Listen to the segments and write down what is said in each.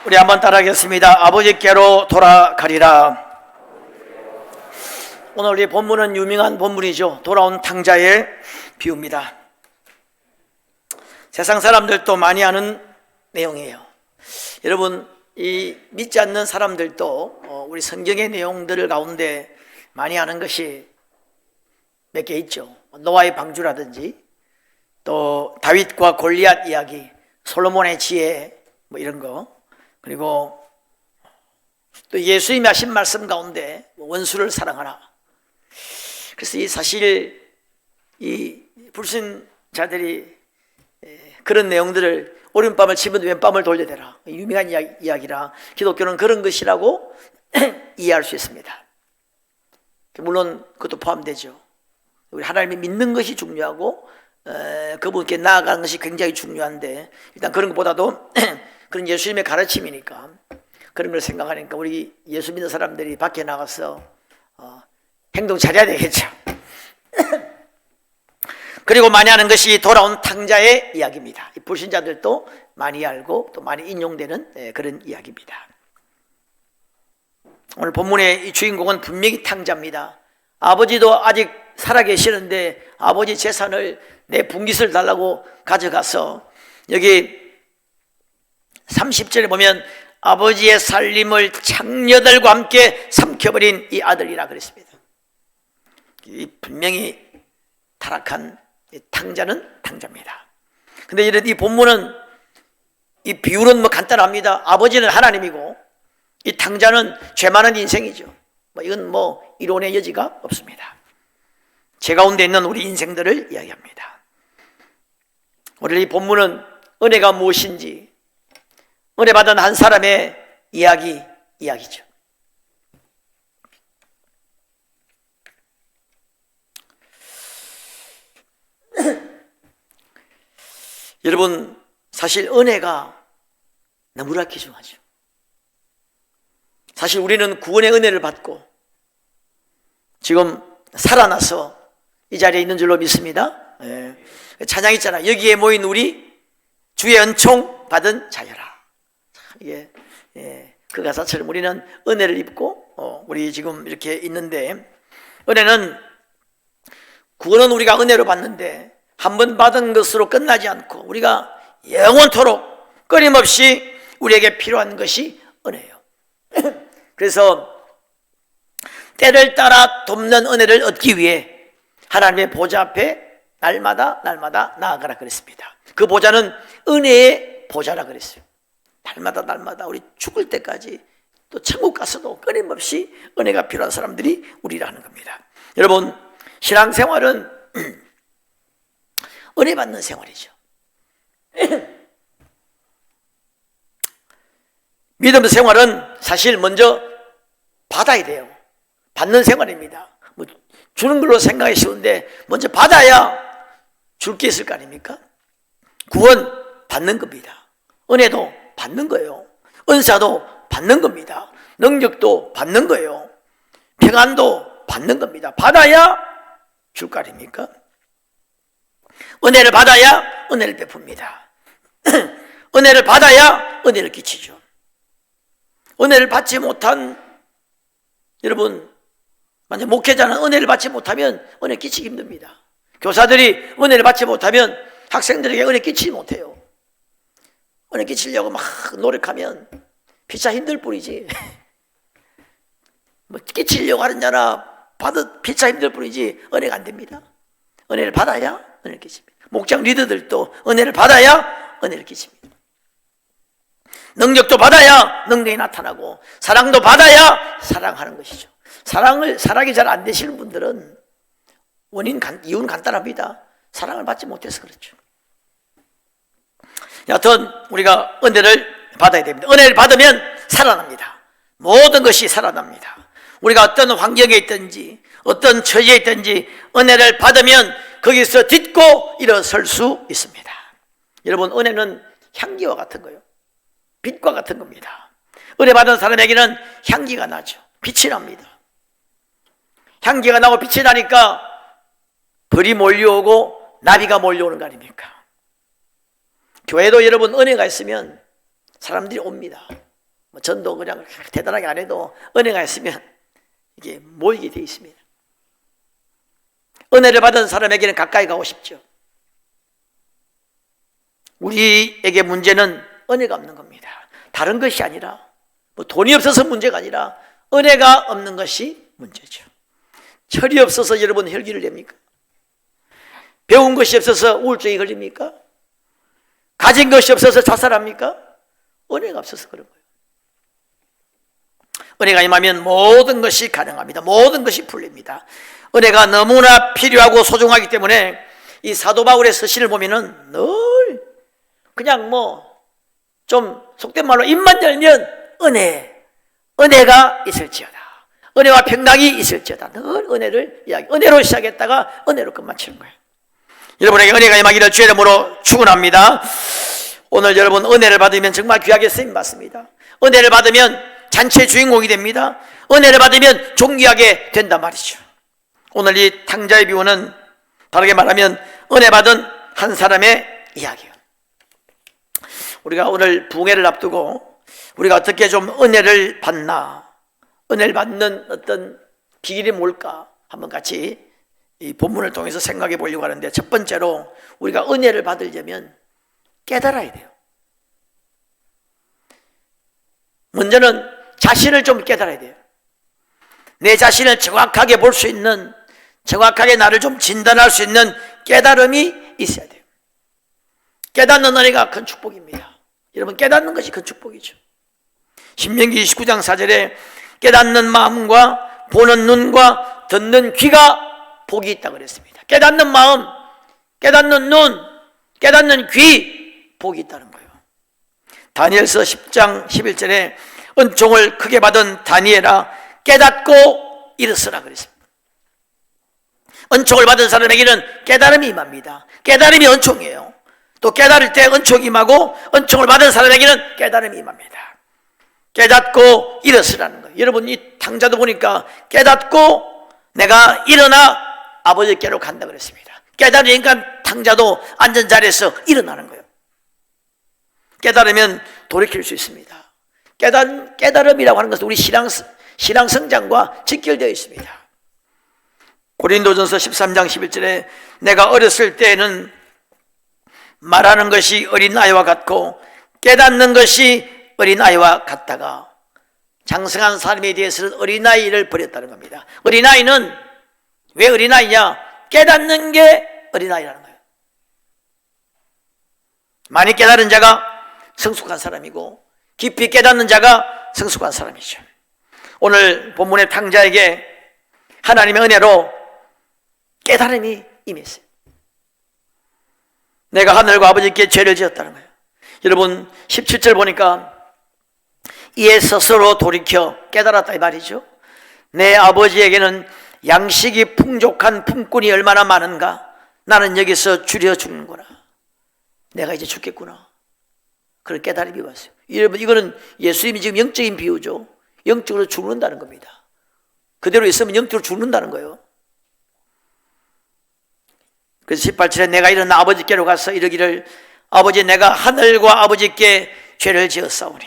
우리 한번 따라하겠습니다. 아버지께로 돌아가리라. 오늘 우리 본문은 유명한 본문이죠. 돌아온 탕자의 비유입니다. 세상 사람들도 많이 아는 내용이에요. 여러분, 이 믿지 않는 사람들도 우리 성경의 내용들 가운데 많이 아는 것이 몇 개 있죠. 노아의 방주라든지, 또 다윗과 골리앗 이야기, 솔로몬의 지혜, 뭐 이런 거, 그리고 또 예수님이 하신 말씀 가운데 원수를 사랑하라. 그래서 이 사실 이 불신자들이 그런 내용들을 오른밤을 치면 왼밤을 돌려대라, 유명한 이야기라 기독교는 그런 것이라고 이해할 수 있습니다. 물론 그것도 포함되죠. 우리 하나님이 믿는 것이 중요하고 그분께 나아가는 것이 굉장히 중요한데, 일단 그런 것보다도 그런 예수님의 가르침이니까 그런 걸 생각하니까 우리 예수 믿는 사람들이 밖에 나가서 행동 잘해야 되겠죠. 그리고 많이 하는 것이 돌아온 탕자의 이야기입니다. 불신자들도 많이 알고 또 많이 인용되는 그런 이야기입니다. 오늘 본문의 이 주인공은 분명히 탕자입니다. 아버지도 아직 살아계시는데 아버지 재산을 내 분깃을 달라고 가져가서, 여기 30절에 보면 아버지의 살림을 창녀들과 함께 삼켜버린 이 아들이라 그랬습니다. 이 분명히 타락한 탕자는 탕자입니다. 근데 이 본문은, 이 비유는 뭐 간단합니다. 아버지는 하나님이고 이 탕자는 죄 많은 인생이죠. 이건 뭐 이론의 여지가 없습니다. 죄 가운데 있는 우리 인생들을 이야기합니다. 오늘 이 본문은 은혜가 무엇인지, 은혜 받은 한 사람의 이야기죠. 여러분, 사실 은혜가 너무나 귀중하죠. 사실 우리는 구원의 은혜를 받고 지금 살아나서 이 자리에 있는 줄로 믿습니다. 찬양 있잖아. 여기에 모인 우리 주의 은총 받은 자녀라. 이게 그 가사처럼 우리는 은혜를 입고 우리 지금 이렇게 있는데, 은혜는, 구원은 우리가 은혜로 받는데 한 번 받은 것으로 끝나지 않고 우리가 영원토록 끊임없이 우리에게 필요한 것이 은혜예요. 그래서 때를 따라 돕는 은혜를 얻기 위해 하나님의 보좌 앞에 날마다 나아가라 그랬습니다. 그 보좌는 은혜의 보좌라 그랬어요. 날마다 우리 죽을 때까지, 또 천국 가서도 끊임없이 은혜가 필요한 사람들이 우리라는 겁니다. 여러분, 신앙생활은 은혜 받는 생활이죠. 믿음 생활은 사실 먼저 받아야 돼요. 받는 생활입니다. 뭐 주는 걸로 생각이 쉬운데 먼저 받아야 줄 게 있을 거 아닙니까? 구원 받는 겁니다. 은혜도 받는 거예요. 은사도 받는 겁니다. 능력도 받는 거예요. 평안도 받는 겁니다. 받아야 줄 거 아닙니까? 은혜를 받아야 은혜를 베풉니다. 은혜를 받아야 은혜를 끼치죠. 은혜를 받지 못한, 여러분, 만약 목회자는 은혜를 받지 못하면 은혜 끼치기 힘듭니다. 교사들이 은혜를 받지 못하면 학생들에게 은혜 끼치지 못해요. 은혜 끼치려고 막 노력하면 피차 힘들 뿐이지, 뭐 끼치려고 하는 자나 피차 힘들 뿐이지 은혜가 안 됩니다. 은혜를 받아야 은혜를 끼칩니다. 목장 리더들도 은혜를 받아야 은혜를 끼칩니다. 능력도 받아야 능력이 나타나고, 사랑도 받아야 사랑하는 것이죠. 사랑이 잘 안 되시는 분들은 이유는 간단합니다. 사랑을 받지 못해서 그렇죠. 여하튼 우리가 은혜를 받아야 됩니다. 은혜를 받으면 살아납니다. 모든 것이 살아납니다. 우리가 어떤 환경에 있든지 어떤 처지에 있든지 은혜를 받으면 거기서 딛고 일어설 수 있습니다. 여러분, 은혜는 향기와 같은 거예요. 빛과 같은 겁니다. 은혜 받은 사람에게는 향기가 나죠. 빛이 납니다. 향기가 나고 빛이 나니까 벌이 몰려오고 나비가 몰려오는 거 아닙니까? 교회도 여러분 은혜가 있으면 사람들이 옵니다. 뭐 전도 그냥 대단하게 안 해도 은혜가 있으면 이게 모이게 돼 있습니다. 은혜를 받은 사람에게는 가까이 가고 싶죠. 우리에게 문제는 은혜가 없는 겁니다. 다른 것이 아니라 뭐 돈이 없어서 문제가 아니라 은혜가 없는 것이 문제죠. 철이 없어서 여러분 혈기를 냅니까? 배운 것이 없어서 우울증이 걸립니까? 가진 것이 없어서 자살합니까? 은혜가 없어서 그런 거예요. 은혜가 임하면 모든 것이 가능합니다. 모든 것이 풀립니다. 은혜가 너무나 필요하고 소중하기 때문에 이 사도 바울의 서신을 보면은 늘 그냥 뭐 좀 속된 말로 입만 열면 은혜가 있을지어다. 은혜와 평강이 있을지어다. 늘 은혜를 은혜로 시작했다가 은혜로 끝마치는 거예요. 여러분에게 은혜가 임하기를 주의 이름으로 축원합니다. 오늘 여러분 은혜를 받으면 정말 귀하게 쓰임 받습니다. 은혜를 받으면 잔치의 주인공이 됩니다. 은혜를 받으면 존귀하게 된단 말이죠. 오늘 이 탕자의 비유는 다르게 말하면 은혜 받은 한 사람의 이야기예요. 우리가 오늘 부흥회를 앞두고 우리가 어떻게 좀 은혜를 받나, 은혜를 받는 어떤 비결이 뭘까 한번 같이 이 본문을 통해서 생각해 보려고 하는데, 첫 번째로 우리가 은혜를 받으려면 깨달아야 돼요. 먼저는 자신을 좀 깨달아야 돼요. 내 자신을 정확하게 볼 수 있는, 정확하게 나를 좀 진단할 수 있는 깨달음이 있어야 돼요. 깨닫는 은혜가 큰 축복입니다. 여러분, 깨닫는 것이 큰 축복이죠. 신명기 29장 4절에 깨닫는 마음과 보는 눈과 듣는 귀가 복이 있다고 그랬습니다. 깨닫는 마음, 깨닫는 눈, 깨닫는 귀, 복이 있다는 거예요. 다니엘서 10장 11절에 은총을 크게 받은 다니엘아 깨닫고 일어서라 그랬습니다. 은총을 받은 사람에게는 깨달음이 임합니다. 깨달음이 은총이에요. 또 깨달을 때 은총이 임하고 은총을 받은 사람에게는 깨달음이 임합니다. 깨닫고 일어서라는 거예요. 여러분, 이 탕자도 보니까 깨닫고 내가 일어나 아버지께로 간다 그랬습니다. 깨달으니까 탕자도 앉은 자리에서 일어나는 거예요. 깨달으면 돌이킬 수 있습니다. 깨달음이라고 하는 것은 우리 신앙 성장과 직결되어 있습니다. 고린도전서 13장 11절에 내가 어렸을 때에는 말하는 것이 어린아이와 같고 깨닫는 것이 어린아이와 같다가 장성한 사람에 대해서는 어린아이를 버렸다는 겁니다. 어린아이는 왜 어린아이냐? 깨닫는 게 어린아이라는 거예요. 많이 깨달은 자가 성숙한 사람이고 깊이 깨닫는 자가 성숙한 사람이죠. 오늘 본문의 탕자에게 하나님의 은혜로 깨달음이 임했어요. 내가 하늘과 아버지께 죄를 지었다는 거예요. 여러분 17절 보니까 이에 스스로 돌이켜 깨달았다 이 말이죠. 내 아버지에게는 양식이 풍족한 품꾼이 얼마나 많은가. 나는 여기서 줄여 죽는구나. 내가 이제 죽겠구나. 그런 깨달음이 왔어요. 여러분, 이거는 예수님이 지금 영적인 비유죠. 영적으로 죽는다는 겁니다. 그대로 있으면 영적으로 죽는다는 거예요. 그래서 18절에 내가 일어나 아버지께로 가서 이르기를 아버지 내가 하늘과 아버지께 죄를 지었사오니.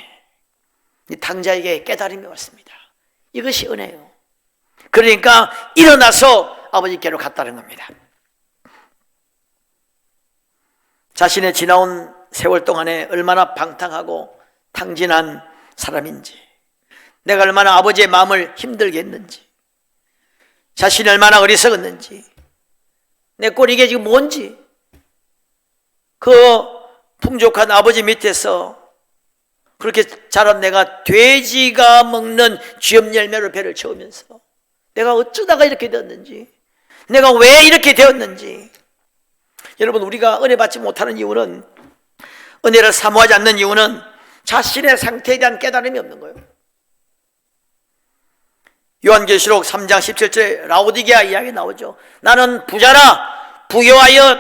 이 탕자에게 깨달음이 왔습니다. 이것이 은혜예요. 그러니까 일어나서 아버지께로 갔다는 겁니다. 자신의 지나온 세월 동안에 얼마나 방탕하고 탕진한 사람인지, 내가 얼마나 아버지의 마음을 힘들게 했는지, 자신이 얼마나 어리석었는지, 내 꼴이 이게 지금 뭔지, 그 풍족한 아버지 밑에서 그렇게 자란 내가 돼지가 먹는 쥐염 열매로 배를 채우면서 내가 어쩌다가 이렇게 되었는지, 내가 왜 이렇게 되었는지. 여러분, 우리가 은혜 받지 못하는 이유는, 은혜를 사모하지 않는 이유는 자신의 상태에 대한 깨달음이 없는 거예요. 요한계시록 3장 17절에 라오디게아 이야기 나오죠. 나는 부자라 부유하여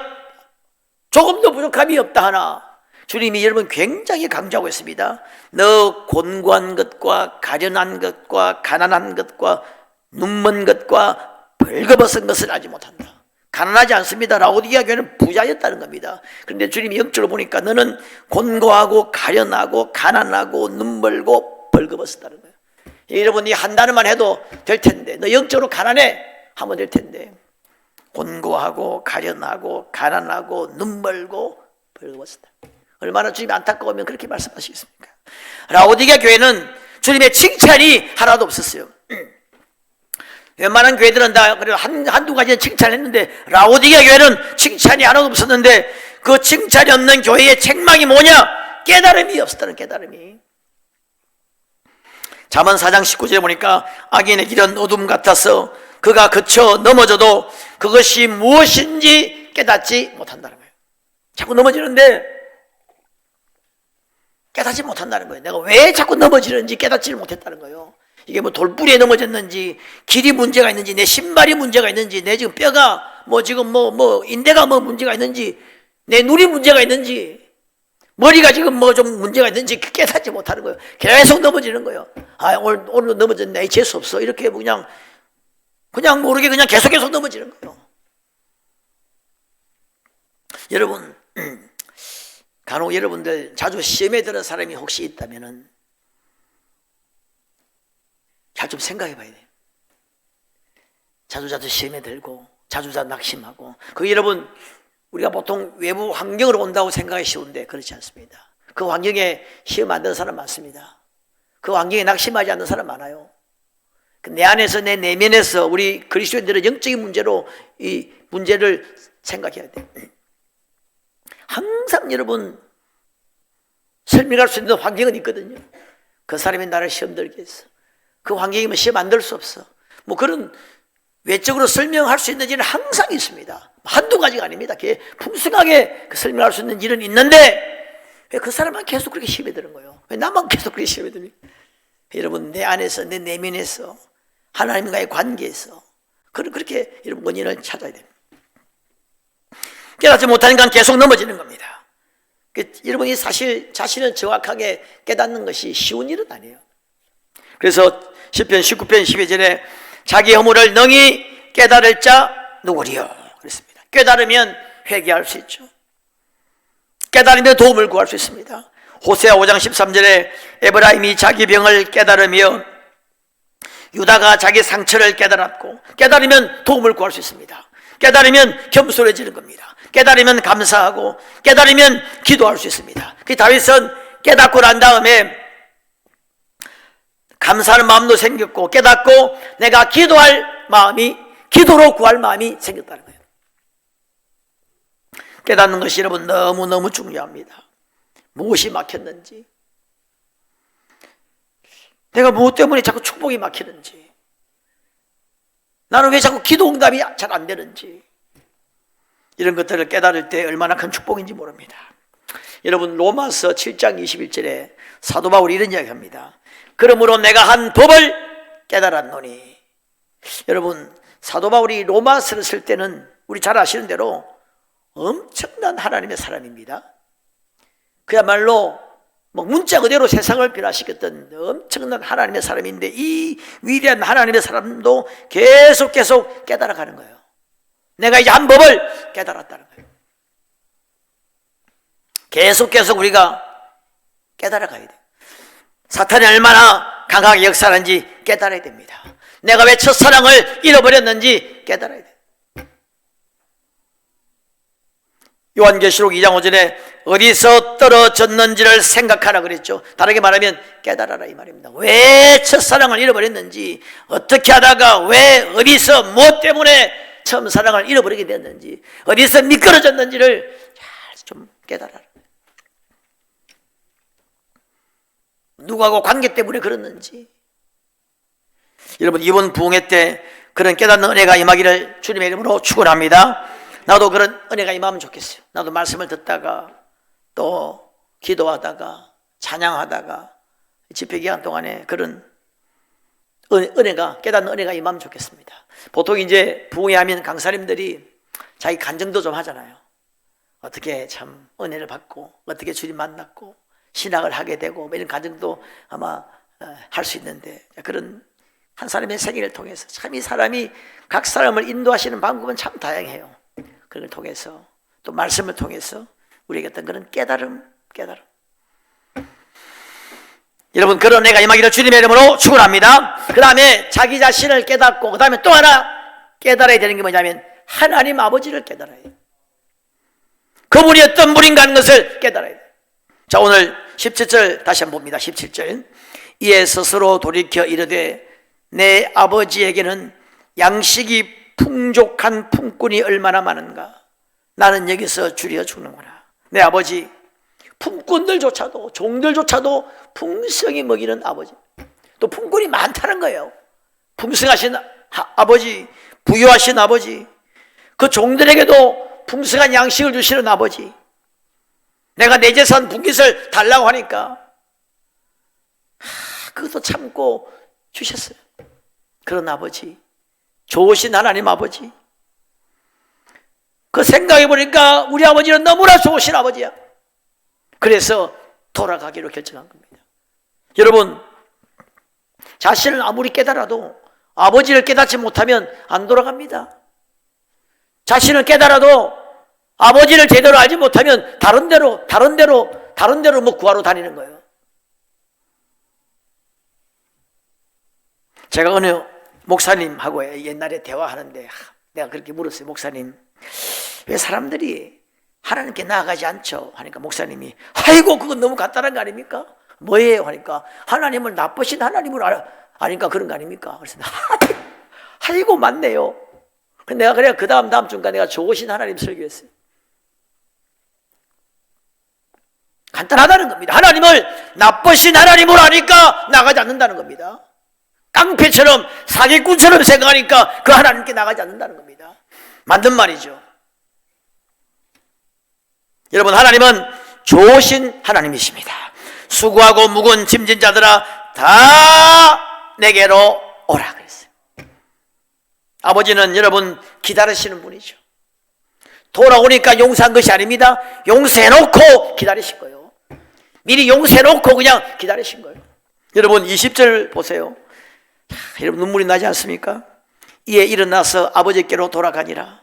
조금도 부족함이 없다 하나. 주님이 여러분 굉장히 강조하고 있습니다. 너 곤고한 것과 가련한 것과 가난한 것과 눈먼 것과 벌거벗은 것을 알지 못한다. 가난하지 않습니다. 라오디게아 교회는 부자였다는 겁니다. 그런데 주님이 영적으로 보니까 너는 곤고하고 가련하고 가난하고 눈멀고 벌거벗었다는 거예요. 여러분이 한다는만 해도 될 텐데, 너 영적으로 가난해 하면 될 텐데, 곤고하고 가련하고 가난하고 눈멀고 벌거벗었다. 얼마나 주님이 안타까우면 그렇게 말씀하시겠습니까? 라오디게 교회는 주님의 칭찬이 하나도 없었어요. 웬만한 교회들은 다 그래도 한두 가지는 칭찬을 했는데, 라오디게 교회는 칭찬이 하나도 없었는데, 그 칭찬이 없는 교회의 책망이 뭐냐? 깨달음이 없었다는, 깨달음이. 잠언 4장 19절에 보니까 악인의 길은 어둠 같아서 그가 그쳐 넘어져도 그것이 무엇인지 깨닫지 못한다는 거예요. 자꾸 넘어지는데 깨닫지 못한다는 거예요. 내가 왜 자꾸 넘어지는지 깨닫지를 못했다는 거예요. 이게 뭐 돌뿌리에 넘어졌는지, 길이 문제가 있는지, 내 신발이 문제가 있는지, 내 지금 뼈가 지금 인대가 문제가 있는지, 내 눈이 문제가 있는지, 머리가 지금 좀 문제가 있는지 깨닫지 못하는 거예요. 계속 넘어지는 거예요. 아, 오늘도 넘어졌네. 재수 없어. 이렇게 그냥 모르게 그냥 계속 넘어지는 거예요. 여러분, 간혹 여러분들 자주 시험에 드는 사람이 혹시 있다면은 잘 좀 생각해 봐야 돼요. 자주 시험에 들고 자주 낙심하고. 여러분, 우리가 보통 외부 환경으로 온다고 생각하기 쉬운데 그렇지 않습니다. 그 환경에 시험 안 드는 사람 많습니다. 그 환경에 낙심하지 않는 사람 많아요. 내 안에서, 내 내면에서 우리 그리스도인들은 영적인 문제로 이 문제를 생각해야 돼요. 항상 여러분 설명할 수 있는 환경은 있거든요. 그 사람이 나를 시험 들게 했어. 그 환경이면 시험 안 들 수 없어. 그런 외적으로 설명할 수 있는 일은 항상 있습니다. 한두 가지가 아닙니다. 풍성하게 설명할 수 있는 일은 있는데 왜 그 사람만 계속 그렇게 시험에 드는 거예요? 왜 나만 계속 그렇게 시험에 드는 거예요? 여러분, 내 안에서, 내 내면에서, 하나님과의 관계에서 그렇게 여러분 원인을 찾아야 됩니다. 깨닫지 못하니까 계속 넘어지는 겁니다. 여러분이 사실 자신을 정확하게 깨닫는 것이 쉬운 일은 아니에요. 그래서 시편 19편 12절에 자기 허물을 능히 깨달을 자 누구리요? 그랬습니다. 깨달으면 회개할 수 있죠. 깨달으면 도움을 구할 수 있습니다. 호세아 5장 13절에 에브라임이 자기 병을 깨달으며 유다가 자기 상처를 깨달았고, 깨달으면 도움을 구할 수 있습니다. 깨달으면 겸손해지는 겁니다. 깨달으면 감사하고, 깨달으면 기도할 수 있습니다. 다윗은 깨닫고 난 다음에 감사하는 마음도 생겼고, 깨닫고 내가 기도할 마음이, 기도로 구할 마음이 생겼다는 거예요. 깨닫는 것이 여러분 너무너무 중요합니다. 무엇이 막혔는지, 내가 무엇 때문에 자꾸 축복이 막히는지, 나는 왜 자꾸 기도 응답이 잘 안 되는지, 이런 것들을 깨달을 때 얼마나 큰 축복인지 모릅니다. 여러분, 로마서 7장 21절에 사도 바울이 이런 이야기합니다. 그러므로 내가 한 법을 깨달았노니. 여러분, 사도 바울이 로마서를 쓸 때는 우리 잘 아시는 대로 엄청난 하나님의 사람입니다. 그야말로 문자 그대로 세상을 변화시켰던 엄청난 하나님의 사람인데, 이 위대한 하나님의 사람도 계속 깨달아가는 거예요. 내가 이제 한 법을 깨달았다는 거예요. 계속 우리가 깨달아가야 돼요. 사탄이 얼마나 강하게 역사하는지 깨달아야 됩니다. 내가 왜 첫사랑을 잃어버렸는지 깨달아야 돼요. 요한계시록 2장 5절에 어디서 떨어졌는지를 생각하라 그랬죠. 다르게 말하면 깨달아라 이 말입니다. 왜 첫사랑을 잃어버렸는지, 어떻게 하다가 왜, 어디서, 무엇 때문에 처음 사랑을 잃어버리게 되었는지, 어디서 미끄러졌는지를 잘 좀 깨달아라. 누구하고 관계 때문에 그랬는지. 여러분, 이번 부흥회 때 그런 깨닫는 은혜가 임하기를 주님의 이름으로 축원합니다. 나도 그런 은혜가 임하면 좋겠어요. 나도 말씀을 듣다가 또 기도하다가 찬양하다가 집회기간 동안에 그런 은혜가, 깨닫는 은혜가 임하면 좋겠습니다. 보통 이제 부흥회 하면 강사님들이 자기 간증도 좀 하잖아요. 어떻게 참 은혜를 받고, 어떻게 주님 만났고, 신학을 하게 되고, 이런 간증도 아마 할 수 있는데, 그런 한 사람의 생애를 통해서 참 이 사람이 각 사람을 인도하시는 방법은 참 다양해요. 그걸 통해서, 또 말씀을 통해서 우리에게 어떤 그런 깨달음. 여러분, 그런 애가 임하기를 주님의 이름으로 축원합니다. 그 다음에 자기 자신을 깨닫고, 그 다음에 또 하나 깨달아야 되는 게 뭐냐면 하나님 아버지를 깨달아야 돼요. 그분이 어떤 분인가 하는 것을 깨달아야 돼요. 자, 오늘 17절 다시 한번 봅니다. 17절. 이에 스스로 돌이켜 이르되 내 아버지에게는 양식이 풍족한 품꾼이 얼마나 많은가. 나는 여기서 줄여 죽는구나. 내 아버지, 품꾼들조차도, 종들조차도 풍성히 먹이는 아버지, 또 품꾼이 많다는 거예요. 풍성하신 아버지, 부유하신 아버지, 그 종들에게도 풍성한 양식을 주시는 아버지, 내가 내 재산 분깃을 달라고 하니까 그것도 참고 주셨어요. 그런 아버지, 좋으신 하나님 아버지, 그 생각해 보니까 우리 아버지는 너무나 좋으신 아버지야. 그래서 돌아가기로 결정한 겁니다. 여러분, 자신을 아무리 깨달아도 아버지를 깨닫지 못하면 안 돌아갑니다. 자신을 깨달아도 아버지를 제대로 알지 못하면 다른 데로 뭐 구하러 다니는 거예요. 제가 어느 목사님하고 옛날에 대화하는데 내가 그렇게 물었어요. 목사님, 왜 사람들이 하나님께 나아가지 않죠? 하니까 목사님이, 아이고 그건 너무 간단한 거 아닙니까? 뭐예요? 하니까 하나님을 나쁘신 하나님을 아니까 그런 거 아닙니까? 그래서 아이고 맞네요. 내가 그래야 그 다음 주인가 내가 좋으신 하나님 설교했어요. 간단하다는 겁니다. 하나님을 나쁘신 하나님으로 아니까 나가지 않는다는 겁니다. 깡패처럼 사기꾼처럼 생각하니까 그 하나님께 나가지 않는다는 겁니다. 맞는 말이죠. 여러분, 하나님은 좋으신 하나님이십니다. 수고하고 무거운 짐진 자들아 다 내게로 오라 그랬어요. 아버지는 여러분 기다리시는 분이죠. 돌아오니까 용서한 것이 아닙니다. 용서해놓고 기다리신 거예요. 미리 용서해놓고 그냥 기다리신 거예요. 여러분 20절 보세요. 여러분 눈물이 나지 않습니까? 이에 일어나서 아버지께로 돌아가니라.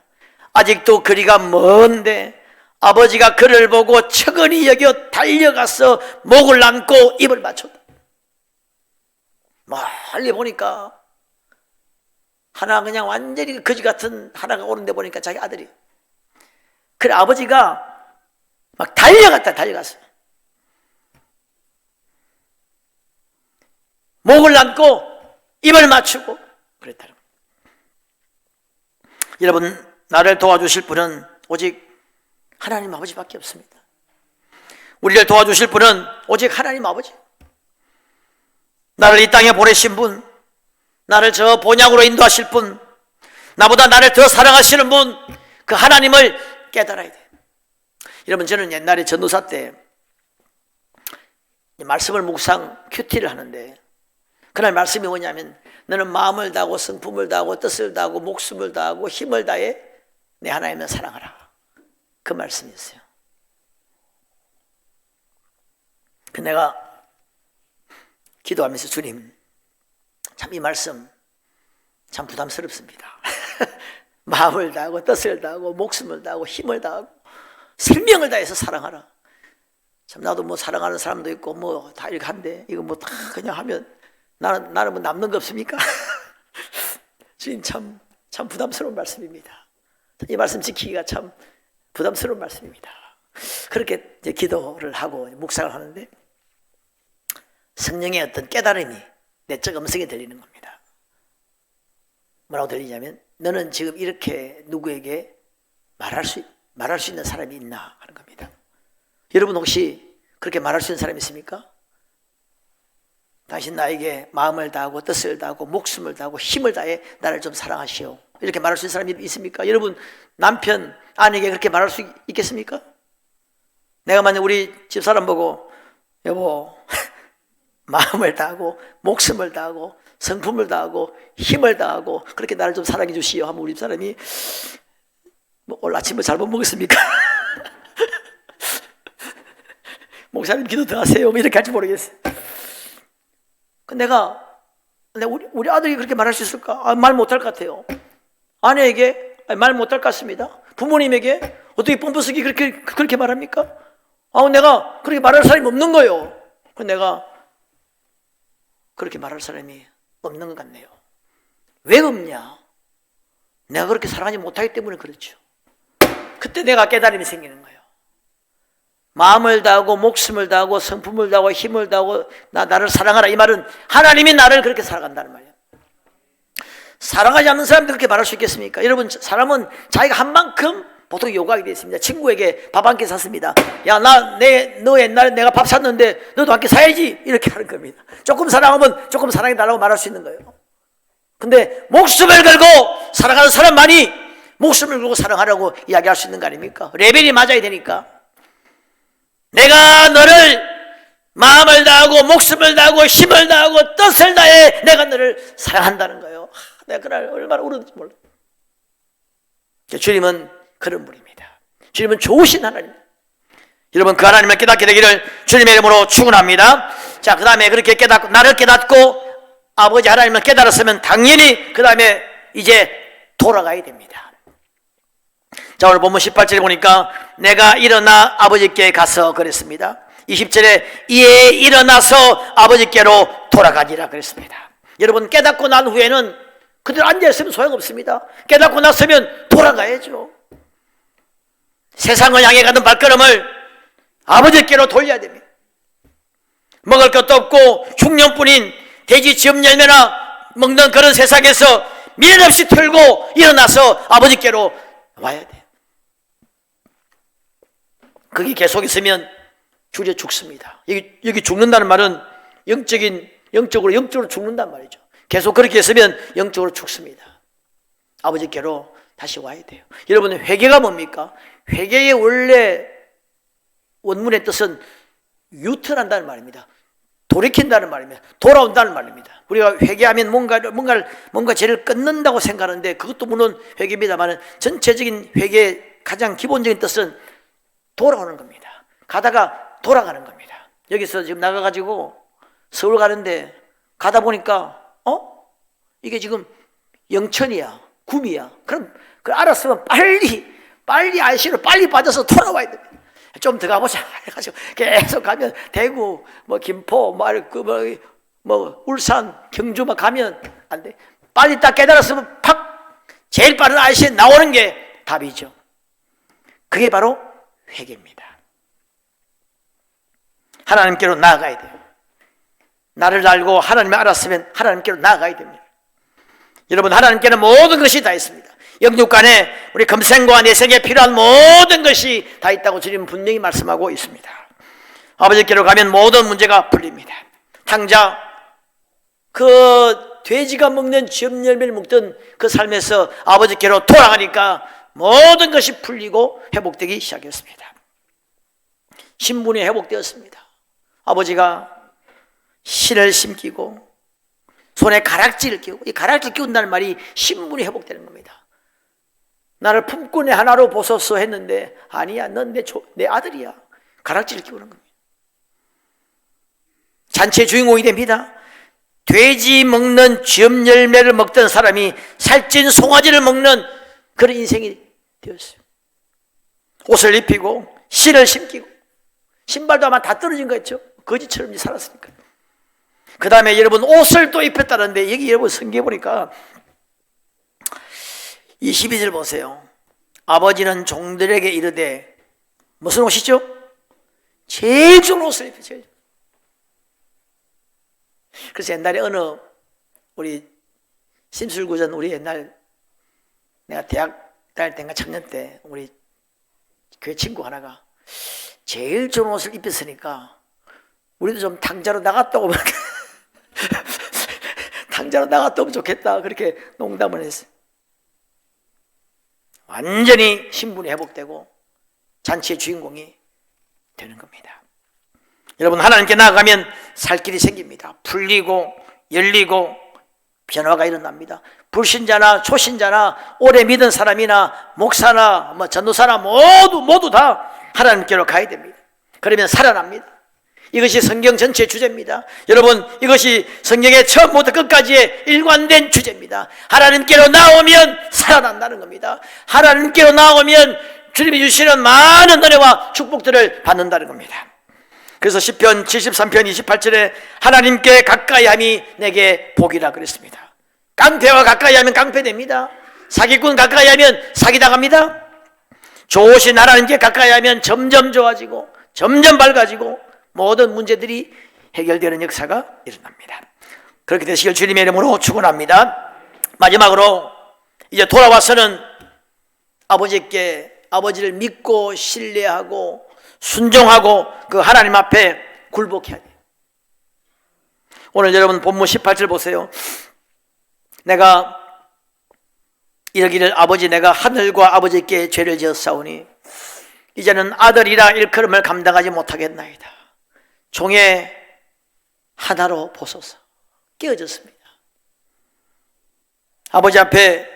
아직도 거리가 먼데 아버지가 그를 보고 측은히 여겨 달려가서 목을 안고 입을 맞췄다. 멀리 보니까 하나 그냥 완전히 거지 같은 하나가 오는데 보니까 자기 아들이. 그래 아버지가 막 달려갔어. 목을 안고 입을 맞추고 그랬다는 거예요. 여러분, 나를 도와주실 분은 오직 하나님 아버지밖에 없습니다. 우리를 도와주실 분은 오직 하나님 아버지. 나를 이 땅에 보내신 분, 나를 저 본향으로 인도하실 분, 나보다 나를 더 사랑하시는 분, 그 하나님을 깨달아야 돼. 여러분, 저는 옛날에 전도사 때 말씀을 묵상 큐티를 하는데 그날 말씀이 뭐냐면 너는 마음을 다하고 성품을 다하고 뜻을 다하고 목숨을 다하고 힘을 다해 내 하나님을 사랑하라. 그 말씀이었어요. 그 내가 기도하면서 주님, 참 이 말씀 참 부담스럽습니다. 마음을 다하고 뜻을 다하고 목숨을 다하고 힘을 다하고 생명을 다해서 사랑하라. 참 나도 뭐 사랑하는 사람도 있고 뭐 다 이렇게 한데 이거 뭐 다 그냥 하면 나는 뭐 남는 거 없습니까? 주님 참 부담스러운 말씀입니다. 이 말씀 지키기가 참 부담스러운 말씀입니다. 그렇게 이제 기도를 하고 묵상을 하는데 성령의 어떤 깨달음이 내적 음성이 들리는 겁니다. 뭐라고 들리냐면 너는 지금 이렇게 누구에게 말할 수 있는 사람이 있나 하는 겁니다. 여러분 혹시 그렇게 말할 수 있는 사람이 있습니까? 당신 나에게 마음을 다하고 뜻을 다하고 목숨을 다하고 힘을 다해 나를 좀 사랑하시오. 이렇게 말할 수 있는 사람이 있습니까? 여러분 남편, 아내에게 그렇게 말할 수 있겠습니까? 내가 만약 우리 집사람 보고 여보 마음을 다하고 목숨을 다하고 성품을 다하고 힘을 다하고 그렇게 나를 좀 사랑해 주시오 하면 우리 집사람이 뭐 오늘 아침 뭐 잘못 먹었습니까? 목사님 기도 더 하세요 뭐 이렇게 할지 모르겠어요. 내가 우리 아들이 그렇게 말할 수 있을까? 말 못할 것 같아요. 아내에게 말 못할 것 같습니다. 부모님에게 어떻게 pompo스기 그렇게 말합니까? 내가 그렇게 말할 사람이 없는 거예요. 내가 그렇게 말할 사람이 없는 것 같네요. 왜 없냐? 내가 그렇게 사랑하지 못하기 때문에 그렇죠. 그때 내가 깨달음이 생기는 거예요. 마음을 다하고 목숨을 다하고 성품을 다하고 힘을 다하고 나를 사랑하라, 이 말은 하나님이 나를 그렇게 사랑한다는 말이에요. 사랑하지 않는 사람도 그렇게 말할 수 있겠습니까? 여러분, 사람은 자기가 한 만큼 보통 요구하게 되어 있습니다. 친구에게 밥 한 끼 샀습니다. 야, 너 옛날에 내가 밥 샀는데 너도 한 끼 사야지, 이렇게 하는 겁니다. 조금 사랑하면 조금 사랑해달라고 말할 수 있는 거예요. 근데 목숨을 걸고 사랑하는 사람만이 목숨을 걸고 사랑하라고 이야기할 수 있는 거 아닙니까? 레벨이 맞아야 되니까. 내가 너를 마음을 다하고 목숨을 다하고 힘을 다하고 뜻을 다해 내가 너를 사랑한다는 거예요. 내가 그날 얼마나 울었는지 몰라요. 주님은 그런 분입니다. 주님은 좋으신 하나님. 여러분, 그 하나님을 깨닫게 되기를 주님의 이름으로 축원합니다. 자, 그 다음에 그렇게 깨닫고 나를 깨닫고 아버지 하나님을 깨달았으면 당연히 그 다음에 이제 돌아가야 됩니다. 자, 오늘 본문 18절에 보니까 내가 일어나 아버지께 가서 그랬습니다. 20절에 이에 일어나서 아버지께로 돌아가니라 그랬습니다. 여러분, 깨닫고 난 후에는 그대로 앉아있으면 소용없습니다. 깨닫고 났으면 돌아가야죠. 세상을 향해 가는 발걸음을 아버지께로 돌려야 됩니다. 먹을 것도 없고 흉년뿐인 돼지 즙 열매나 먹는 그런 세상에서 미련 없이 털고 일어나서 아버지께로 와야 돼요. 그게 계속 있으면 줄여 죽습니다. 여기 죽는다는 말은 영적으로 죽는단 말이죠. 계속 그렇게 있으면 영적으로 죽습니다. 아버지께로 다시 와야 돼요. 여러분, 회개가 뭡니까? 회개의 원래 원문의 뜻은 유턴한다는 말입니다. 돌이킨다는 말입니다. 돌아온다는 말입니다. 우리가 회개하면 뭔가 죄를 끊는다고 생각하는데 그것도 물론 회개입니다만 전체적인 회개의 가장 기본적인 뜻은 돌아오는 겁니다. 가다가 돌아가는 겁니다. 여기서 지금 나가가지고 서울 가는데 가다 보니까 이게 지금 영천이야, 구미야. 그럼 알았으면 빨리 IC로 빨리 빠져서 돌아와야 됩니다. 좀 더 가보자 해가지고 계속 가면 대구, 김포, 울산, 경주 가면 안 돼. 빨리 딱 깨달았으면 제일 빠른 IC에 나오는 게 답이죠. 그게 바로 회개입니다. 하나님께로 나아가야 돼요. 나를 알고 하나님을 알았으면 하나님께로 나아가야 됩니다. 여러분, 하나님께는 모든 것이 다 있습니다. 영육간에 우리 금생과 내생에 필요한 모든 것이 다 있다고 주님은 분명히 말씀하고 있습니다. 아버지께로 가면 모든 문제가 풀립니다. 당장 그 돼지가 먹는 즙 열매를 먹던 그 삶에서 아버지께로 돌아가니까 모든 것이 풀리고 회복되기 시작했습니다. 신분이 회복되었습니다. 아버지가 실을 심기고 손에 가락지를 끼우고, 이 가락지를 끼운다는 말이 신분이 회복되는 겁니다. 나를 품꾼의 하나로 보소서 했는데 아니야, 넌 내 아들이야. 가락지를 끼우는 겁니다. 잔치의 주인공이 됩니다. 돼지 먹는 즙 열매를 먹던 사람이 살찐 송아지를 먹는 그런 인생이 되었어요. 옷을 입히고 실을 심기고 신발도 아마 다 떨어진 거였죠. 거지처럼 살았으니까. 그 다음에 여러분 옷을 또 입혔다는데 여기 여러분 성경에 보니까 22절 보세요. 아버지는 종들에게 이르되 무슨 옷이죠? 제일 좋은 옷을 입히죠. 그래서 옛날에 어느 우리 심술구전 우리 옛날 내가 대학 다닐 때인가 청년 때 우리 교회 친구 하나가 제일 좋은 옷을 입혔으니까 우리도 좀 당자로 나갔다 오면 당자로 나갔다 오면 좋겠다 그렇게 농담을 했어요. 완전히 신분이 회복되고 잔치의 주인공이 되는 겁니다. 여러분, 하나님께 나아가면 살 길이 생깁니다. 풀리고 열리고 변화가 일어납니다. 불신자나 초신자나 오래 믿은 사람이나 목사나 전도사나 모두 다 하나님께로 가야 됩니다. 그러면 살아납니다. 이것이 성경 전체의 주제입니다. 여러분, 이것이 성경의 처음부터 끝까지의 일관된 주제입니다. 하나님께로 나오면 살아난다는 겁니다. 하나님께로 나오면 주님이 주시는 많은 은혜와 축복들을 받는다는 겁니다. 그래서 시편 73편 28절에 하나님께 가까이함이 내게 복이라 그랬습니다. 깡패와 가까이하면 깡패됩니다. 사기꾼 가까이하면 사기당합니다. 좋으신 하나님께 가까이하면 점점 좋아지고 점점 밝아지고 모든 문제들이 해결되는 역사가 일어납니다. 그렇게 되시길 주님의 이름으로 축원합니다. 마지막으로 이제 돌아와서는 아버지를 믿고 신뢰하고 순종하고 그 하나님 앞에 굴복해야 돼요. 오늘 여러분 본문 18절 보세요. 내가 이러기를 아버지 내가 하늘과 아버지께 죄를 지었사오니 이제는 아들이라 일컬음을 감당하지 못하겠나이다. 종의 하나로 보소서. 깨어졌습니다. 아버지 앞에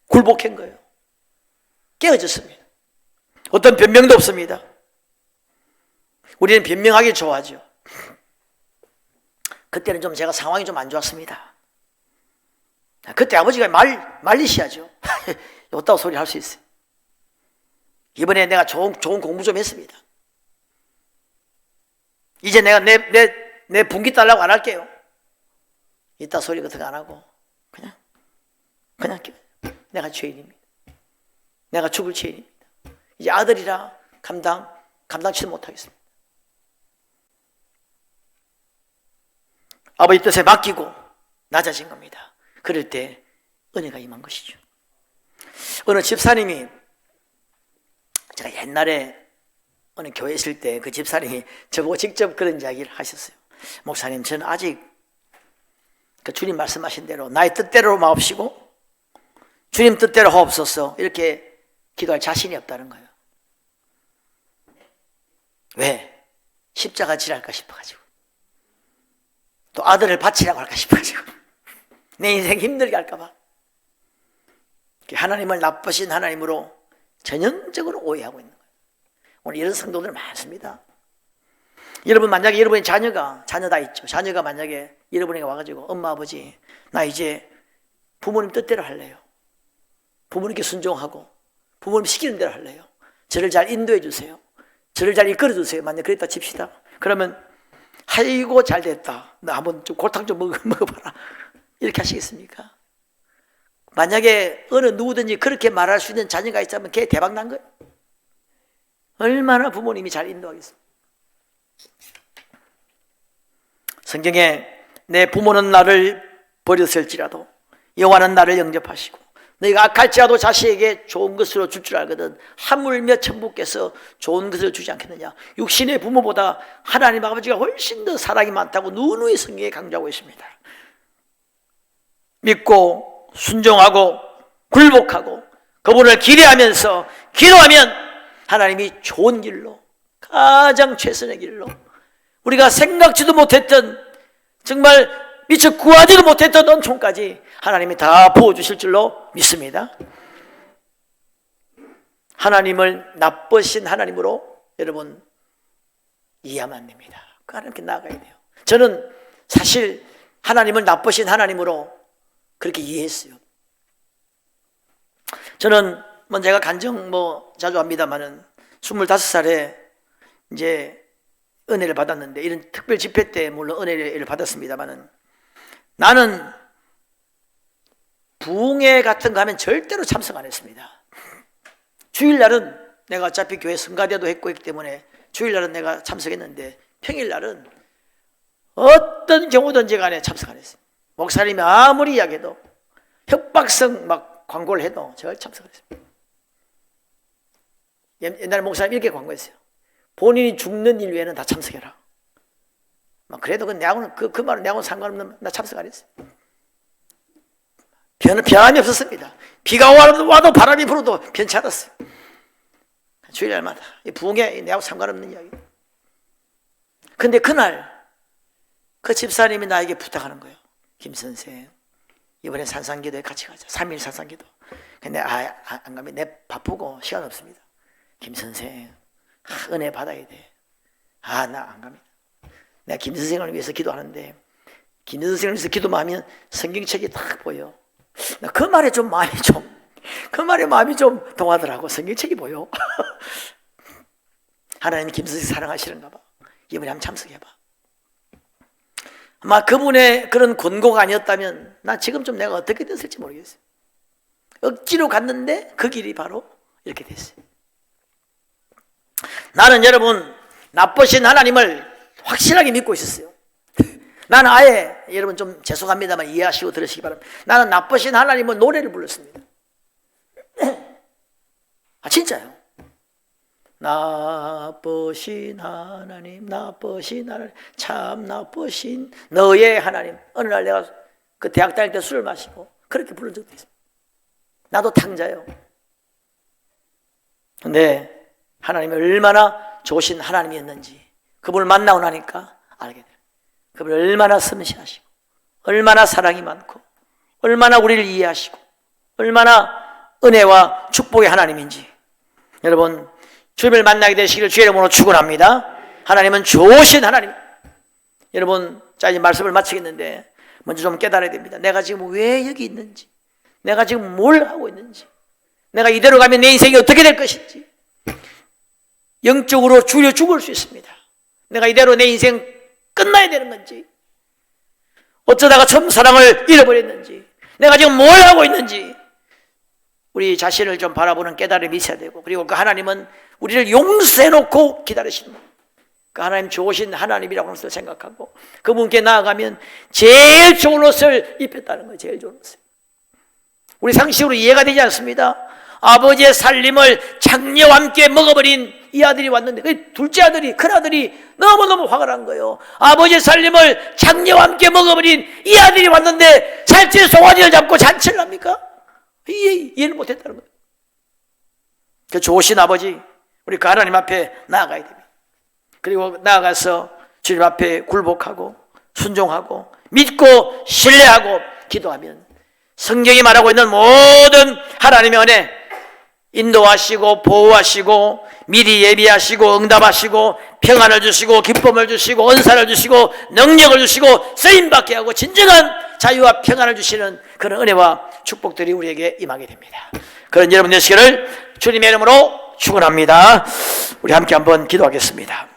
굴복한 거예요. 깨어졌습니다. 어떤 변명도 없습니다. 우리는 변명하기 좋아하죠. 그때는 좀 제가 상황이 좀 안 좋았습니다. 그때 아버지가 말리셔야죠. 어따고 소리 할 수 있어요. 이번에 내가 좋은 공부 좀 했습니다. 이제 내가 내 분기 달라고 안 할게요. 이따 소리 같은 거 안 하고 그냥 내가 죄인입니다. 내가 죽을 죄인입니다. 이제 아들이라 감당치도 못하겠습니다. 아버지 뜻에 맡기고 낮아진 겁니다. 그럴 때 은혜가 임한 것이죠. 어느 집사님이, 제가 옛날에 어느 교회에 있을 때 그 집사님이 저보고 직접 그런 이야기를 하셨어요. 목사님, 저는 아직 그 주님 말씀하신 대로 나의 뜻대로 마옵시고 주님 뜻대로 하옵소서 이렇게 기도할 자신이 없다는 거예요. 왜? 십자가 지랄까 싶어가지고, 또 아들을 바치라고 할까 싶어가지고, 내 인생 힘들게 할까봐. 하나님을 나쁘신 하나님으로 전형적으로 오해하고 있는 거예요. 오늘 이런 성도들 많습니다. 여러분, 만약에 여러분의 자녀 다 있죠. 자녀가 만약에 여러분에게 와가지고 엄마 아버지 나 이제 부모님 뜻대로 할래요. 부모님께 순종하고 부모님 시키는 대로 할래요. 저를 잘 인도해 주세요. 저를 잘 이끌어 주세요. 만약 그랬다 칩시다. 그러면 아이고 잘 됐다. 너 한번 좀 골탕 좀 먹어봐라. 이렇게 하시겠습니까? 만약에 어느 누구든지 그렇게 말할 수 있는 자녀가 있다면 걔 대박 난 거예요. 얼마나 부모님이 잘 인도하겠습니까? 성경에 내 부모는 나를 버렸을지라도 여호와는 나를 영접하시고 너희가 악할지라도 자식에게 좋은 것으로 줄 줄 알거든 하물며 천부께서 좋은 것을 주지 않겠느냐. 육신의 부모보다 하나님 아버지가 훨씬 더 사랑이 많다고 누누이 성경에 강조하고 있습니다. 믿고 순종하고 굴복하고 그분을 기대하면서 기도하면 하나님이 좋은 길로, 가장 최선의 길로, 우리가 생각지도 못했던, 정말 미처 구하지도 못했던 은총까지 하나님이 다 부어주실 줄로 믿습니다. 하나님을 나쁘신 하나님으로 여러분 이해하면 안 됩니다. 그 하나님께 나아가야 돼요. 저는 사실 하나님을 나쁘신 하나님으로 그렇게 이해했어요. 저는 제가 간증 자주 합니다만은 25살에 이제 은혜를 받았는데, 이런 특별 집회 때 물론 은혜를 받았습니다만은, 나는 부흥회 같은 거 하면 절대로 참석 안 했습니다. 주일날은 내가 어차피 교회 성가대도 했고 있기 때문에 주일날은 내가 참석했는데, 평일날은 어떤 경우든지 간에 참석 안 했어요. 목사님이 아무리 이야기해도, 협박성 막 광고를 해도 제가 참석 안 했습니다. 옛날에 목사님 이렇게 광고했어요. 본인이 죽는 일 외에는 다 참석해라. 그래도 그 말은 내하고는 상관없는, 나 참석 안 했어요. 변함이 없었습니다. 비가 와도 바람이 불어도 변치 않았어요. 주일날마다 이 부흥회 내하고 상관없는 이야기. 근데 그날 그 집사님이 나에게 부탁하는 거예요. 김 선생, 이번에 산상기도에 같이 가자. 3일 산상기도. 근데 안 가면 내 바쁘고 시간 없습니다. 김 선생, 은혜 받아야 돼. 나 안 갑니다. 내가 김 선생을 위해서 기도하는데, 김 선생을 위해서 기도만 하면 성경책이 딱 보여. 그 말에 마음이 좀 동하더라고. 성경책이 보여. 하나님이 김 선생 사랑하시는가 봐. 이번에 한번 참석해봐. 아마 그분의 그런 권고가 아니었다면 나 지금 좀 내가 어떻게 됐을지 모르겠어요. 억지로 갔는데 그 길이 바로 이렇게 됐어요. 나는 여러분 나쁘신 하나님을 확실하게 믿고 있었어요. 나는 아예 여러분 좀 죄송합니다만 이해하시고 들으시기 바랍니다. 나는 나쁘신 하나님은 노래를 불렀습니다. 아 진짜요. 나쁘신 하나님, 나쁘신 하나님, 참 나쁘신 너의 하나님. 어느 날 내가 그 대학 다닐 때 술을 마시고 그렇게 부른 적도 있습니다. 나도 탕자요. 근데 하나님이 얼마나 좋으신 하나님이었는지 그분을 만나고 나니까 알게 돼요. 그분이 얼마나 섬세하시고 얼마나 사랑이 많고 얼마나 우리를 이해하시고 얼마나 은혜와 축복의 하나님인지. 여러분 주님을 만나게 되시기를 주의 이름으로 축원합니다. 하나님은 좋으신 하나님. 여러분 자 이제 말씀을 마치겠는데 먼저 좀 깨달아야 됩니다. 내가 지금 왜 여기 있는지, 내가 지금 뭘 하고 있는지, 내가 이대로 가면 내 인생이 어떻게 될 것인지. 영적으로 줄여 죽을 수 있습니다. 내가 이대로 내 인생 끝나야 되는 건지, 어쩌다가 처음 사랑을 잃어버렸는지, 내가 지금 뭘 하고 있는지 우리 자신을 좀 바라보는 깨달음이 있어야 되고, 그리고 그 하나님은 우리를 용서해놓고 기다리시는 분, 그 하나님 좋으신 하나님이라고 생각하고 그분께 나아가면 제일 좋은 옷을 입혔다는 거예요. 제일 좋은 옷을. 우리 상식으로 이해가 되지 않습니다. 아버지의 살림을 장녀와 함께 먹어버린 이 아들이 왔는데 둘째 아들이, 큰아들이 너무너무 화가 난 거예요. 아버지의 살림을 장녀와 함께 먹어버린 이 아들이 왔는데 살찌 송아지를 잡고 잔치를 합니까? 이해를 못했다는 거예요. 그 좋으신 아버지, 우리 그 하나님 앞에 나아가야 됩니다. 그리고 나아가서 주님 앞에 굴복하고 순종하고 믿고 신뢰하고 기도하면 성경이 말하고 있는 모든 하나님의 은혜, 인도하시고 보호하시고 미리 예비하시고 응답하시고 평안을 주시고 기쁨을 주시고 은사를 주시고 능력을 주시고 쓰임받게 하고 진정한 자유와 평안을 주시는 그런 은혜와 축복들이 우리에게 임하게 됩니다. 그런 여러분 되시기를 주님의 이름으로 축원합니다. 우리 함께 한번 기도하겠습니다.